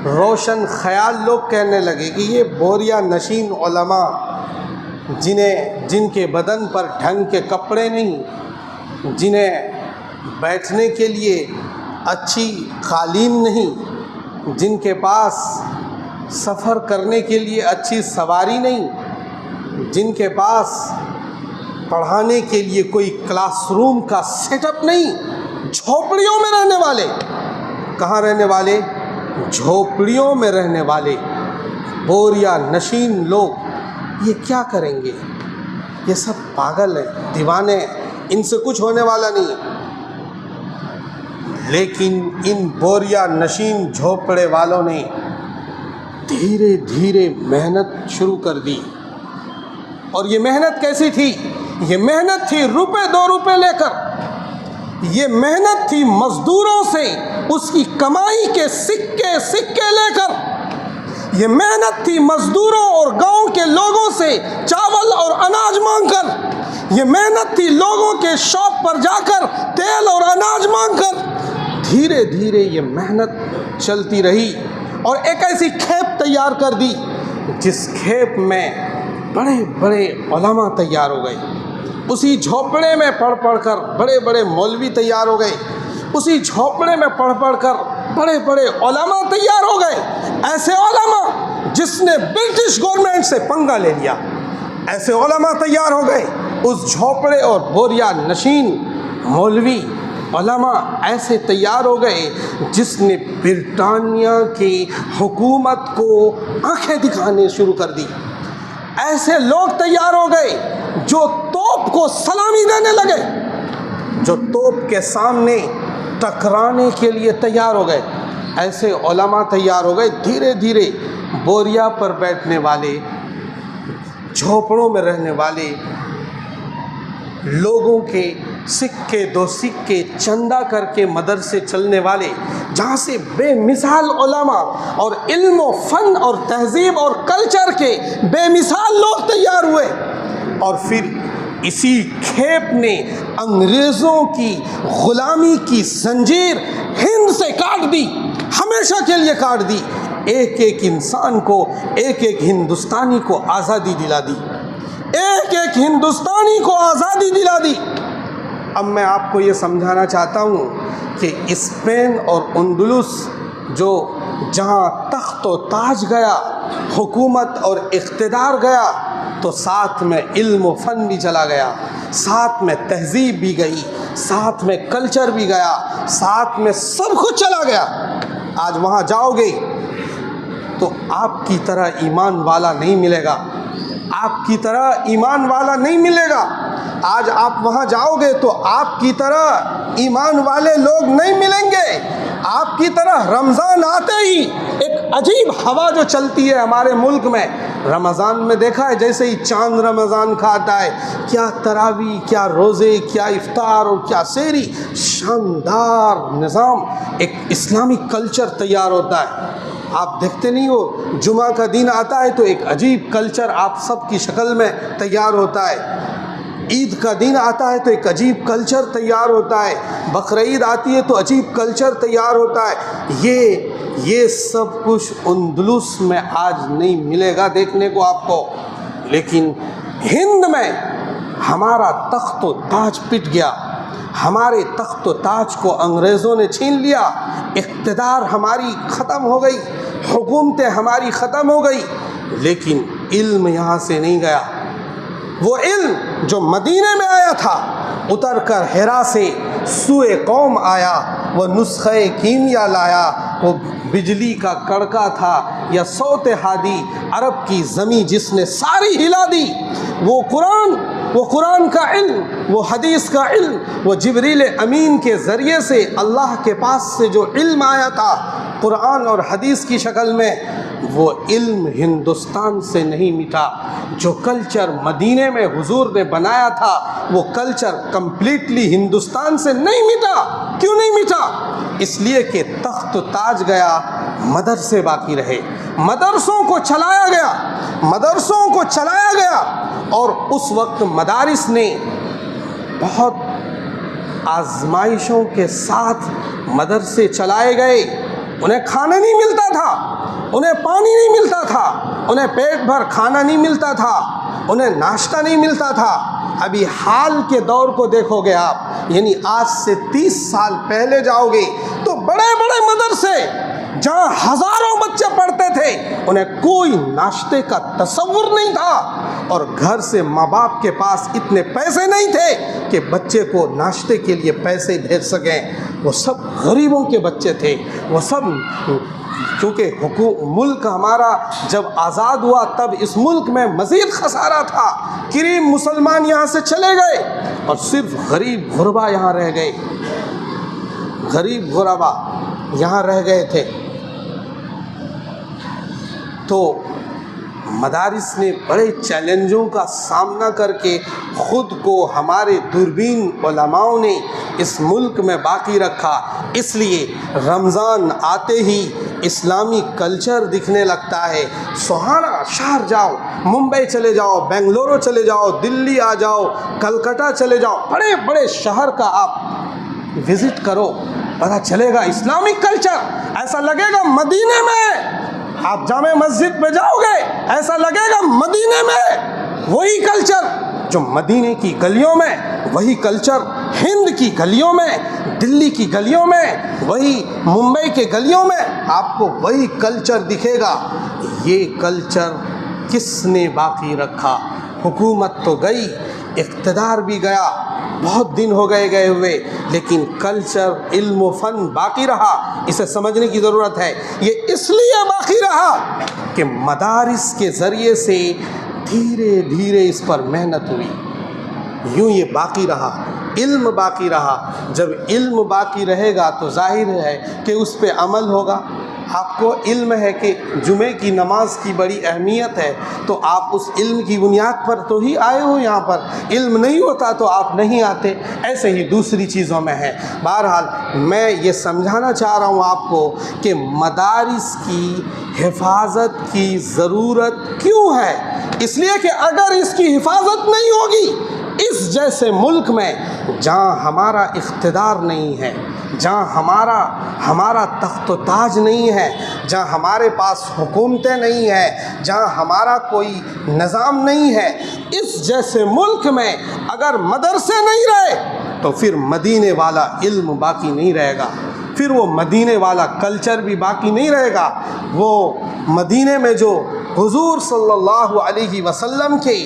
روشن خیال لوگ کہنے لگے کہ یہ بوریا نشین علماء جن کے بدن پر ڈھنگ کے کپڑے نہیں، جنہیں بیٹھنے کے لیے اچھی قالین نہیں، جن کے پاس سفر کرنے کے لیے اچھی سواری نہیں، جن کے پاس پڑھانے کے لیے کوئی کلاس روم کا سیٹ اپ نہیں، جھوپڑیوں میں رہنے والے، کہاں رہنے والے؟ جھوپڑیوں میں رہنے والے بوریا نشین لوگ یہ کیا کریں گے؟ یہ سب پاگل ہیں، دیوانے ہیں، ان سے کچھ ہونے والا نہیں ہے۔ لیکن ان بوریا نشین جھوپڑے والوں نے دھیرے دھیرے محنت شروع کر دی۔ اور یہ محنت کیسی تھی؟ یہ محنت تھی روپے 2 روپے لے کر، یہ محنت تھی مزدوروں سے اس کی کمائی کے سکے لے کر، یہ محنت تھی مزدوروں اور گاؤں کے لوگوں سے چاول اور اناج مانگ کر، یہ محنت تھی لوگوں کے شاپ پر جا کر تیل اور اناج مانگ کر۔ دھیرے دھیرے یہ محنت چلتی رہی اور ایک ایسی کھیپ تیار کر دی جس کھیپ میں بڑے بڑے علماء تیار ہو گئے۔ اسی جھوپڑے میں پڑھ کر بڑے بڑے مولوی تیار ہو گئے، اسی جھوپڑے میں پڑھ کر بڑے بڑے علماء تیار ہو گئے۔ ایسے علماء جس نے برٹش گورنمنٹ سے پنگا لے لیا، ایسے علماء تیار ہو گئے اس جھوپڑے اور بوریا نشین مولوی علماء ایسے تیار ہو گئے جس نے برطانیہ کی حکومت کو آنکھیں دکھانے شروع کر دی۔ ایسے لوگ تیار ہو گئے جو توپ کو سلامی دینے لگے، جو توپ کے سامنے ٹکرانے کے لیے تیار ہو گئے۔ ایسے علماء تیار ہو گئے، دھیرے دھیرے بوریا پر بیٹھنے والے، جھوپڑوں میں رہنے والے لوگوں کے سکے 2 سکے چندہ کر کے مدرسے چلنے والے، جہاں سے بے مثال علماء اور علم و فن اور تہذیب اور کلچر کے بے مثال لوگ تیار ہوئے۔ اور پھر اسی کھیپ نے انگریزوں کی غلامی کی زنجیر ہند سے کاٹ دی، ہمیشہ کے لیے کاٹ دی۔ ایک ایک انسان کو، ایک ایک ہندوستانی کو آزادی دلا دی، ایک ایک ہندوستانی کو آزادی دلا دی۔ اب میں آپ کو یہ سمجھانا چاہتا ہوں کہ اسپین اور اندلس جہاں تخت و تاج گیا، حکومت اور اقتدار گیا، تو ساتھ میں علم و فن بھی چلا گیا، ساتھ میں تہذیب بھی گئی، ساتھ میں کلچر بھی گیا، ساتھ میں سب کچھ چلا گیا۔ آج وہاں جاؤ گے تو آپ کی طرح ایمان والا نہیں ملے گا، آپ کی طرح ایمان والا نہیں ملے گا۔ آج آپ وہاں جاؤ گے تو آپ کی طرح ایمان والے لوگ نہیں ملیں گے۔ آپ کی طرح رمضان آتے ہی ایک عجیب ہوا جو چلتی ہے ہمارے ملک میں، رمضان میں دیکھا ہے جیسے ہی چاند رمضان کا آتا ہے، کیا تراویح، کیا روزے، کیا افطار اور کیا سحری، شاندار نظام، ایک اسلامی کلچر تیار ہوتا ہے۔ آپ دیکھتے نہیں ہو، جمعہ کا دن آتا ہے تو ایک عجیب کلچر آپ سب کی شکل میں تیار ہوتا ہے، عید کا دن آتا ہے تو ایک عجیب کلچر تیار ہوتا ہے، بقرعید آتی ہے تو عجیب کلچر تیار ہوتا ہے۔ یہ سب کچھ اندلس میں آج نہیں ملے گا دیکھنے کو آپ کو، لیکن ہند میں ہمارا تخت و تاج پٹ گیا، ہمارے تخت و تاج کو انگریزوں نے چھین لیا، اقتدار ہماری ختم ہو گئی، حکومتیں ہماری ختم ہو گئی، لیکن علم یہاں سے نہیں گیا۔ وہ علم جو مدینے میں آیا تھا اتر کر حرا سے سوئے قوم آیا، وہ نسخہ کیمیا لایا، وہ بجلی کا کڑکا تھا یا صوت ہادی، عرب کی زمیں جس نے ساری ہلا دی۔ وہ قرآن کا علم، وہ حدیث کا علم، وہ جبریل امین کے ذریعے سے اللہ کے پاس سے جو علم آیا تھا قرآن اور حدیث کی شکل میں، وہ علم ہندوستان سے نہیں مٹا۔ جو کلچر مدینے میں حضور نے بنایا تھا وہ کلچر کمپلیٹلی ہندوستان سے نہیں مٹا۔ کیوں نہیں مٹا؟ اس لیے کہ تخت و تاج گیا، مدرسے باقی رہے، مدرسوں کو چلایا گیا، اور اس وقت مدارس نے بہت آزمائشوں کے ساتھ مدرسے چلائے گئے۔ انہیں کھانا نہیں ملتا تھا، انہیں پانی نہیں ملتا تھا، انہیں پیٹ بھر کھانا نہیں ملتا تھا، انہیں ناشتہ نہیں ملتا تھا۔ ابھی حال کے دور کو دیکھو گے آپ، یعنی آج سے 30 سال پہلے جاؤ گے تو بڑے بڑے مدرسے جہاں ہزاروں بچے پڑھتے تھے، انہیں کوئی ناشتے کا تصور نہیں تھا، اور گھر سے ماں باپ کے پاس اتنے پیسے نہیں تھے کہ بچے کو ناشتے کے لیے پیسے بھیج سکیں۔ وہ سب غریبوں کے بچے تھے، وہ سب، کیونکہ ملک ہمارا جب آزاد ہوا تب اس ملک میں مزید خسارہ تھا، کریم مسلمان یہاں سے چلے گئے اور صرف غریب غربا یہاں رہ گئے، غریب غربا یہاں رہ گئے تھے۔ تو مدارس نے بڑے چیلنجوں کا سامنا کر کے خود کو ہمارے دوربین علماؤں نے اس ملک میں باقی رکھا۔ اس لیے رمضان آتے ہی اسلامی کلچر دکھنے لگتا ہے۔ سہانا شہر جاؤ، ممبئی چلے جاؤ، بنگلورو چلے جاؤ، دلی آ جاؤ، کلکتہ چلے جاؤ، بڑے بڑے شہر کا آپ وزٹ کرو، پتہ چلے گا اسلامک کلچر۔ ایسا لگے گا مدینے میں، آپ جامع مسجد پہ جاؤ گے ایسا لگے گا مدینے میں وہی کلچر جو مدینے کی گلیوں میں، وہی کلچر ہند کی گلیوں میں، دلی کی گلیوں میں، وہی ممبئی کے گلیوں میں آپ کو وہی کلچر دکھے گا۔ یہ کلچر کس نے باقی رکھا؟ حکومت تو گئی، اقتدار بھی گیا، بہت دن ہو گئے ہوئے، لیکن کلچر، علم و فن باقی رہا۔ اسے سمجھنے کی ضرورت ہے۔ یہ اس لیے باقی رہا کہ مدارس کے ذریعے سے دھیرے دھیرے اس پر محنت ہوئی، یوں یہ باقی رہا، علم باقی رہا۔ جب علم باقی رہے گا تو ظاہر ہے کہ اس پہ عمل ہوگا۔ آپ کو علم ہے کہ جمعے کی نماز کی بڑی اہمیت ہے، تو آپ اس علم کی بنیاد پر تو ہی آئے ہو یہاں پر۔ علم نہیں ہوتا تو آپ نہیں آتے۔ ایسے ہی دوسری چیزوں میں ہے۔ بہرحال میں یہ سمجھانا چاہ رہا ہوں آپ کو کہ مدارس کی حفاظت کی ضرورت کیوں ہے؟ اس لیے کہ اگر اس کی حفاظت نہیں ہوگی، اس جیسے ملک میں جہاں ہمارا اقتدار نہیں ہے، جہاں ہمارا تخت و تاج نہیں ہے، جہاں ہمارے پاس حکومتیں نہیں ہیں، جہاں ہمارا کوئی نظام نہیں ہے، اس جیسے ملک میں اگر مدرسے نہیں رہے تو پھر مدینے والا علم باقی نہیں رہے گا، پھر وہ مدینے والا کلچر بھی باقی نہیں رہے گا۔ وہ مدینے میں جو حضور صلی اللہ علیہ وسلم کے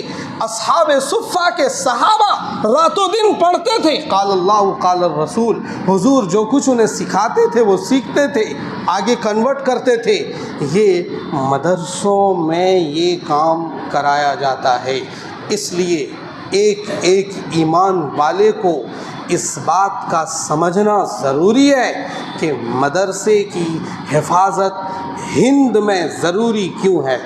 اصحاب صفہ کے صحابہ راتوں دن پڑھتے تھے، قال اللہ قال الرسول، حضور جو کچھ انہیں سکھاتے تھے وہ سیکھتے تھے، آگے کنورٹ کرتے تھے۔ یہ مدرسوں میں یہ کام کرایا جاتا ہے۔ اس لیے ایک ایک ایمان والے کو اس بات کا سمجھنا ضروری ہے کہ مدرسے کی حفاظت ہند میں ضروری کیوں ہے۔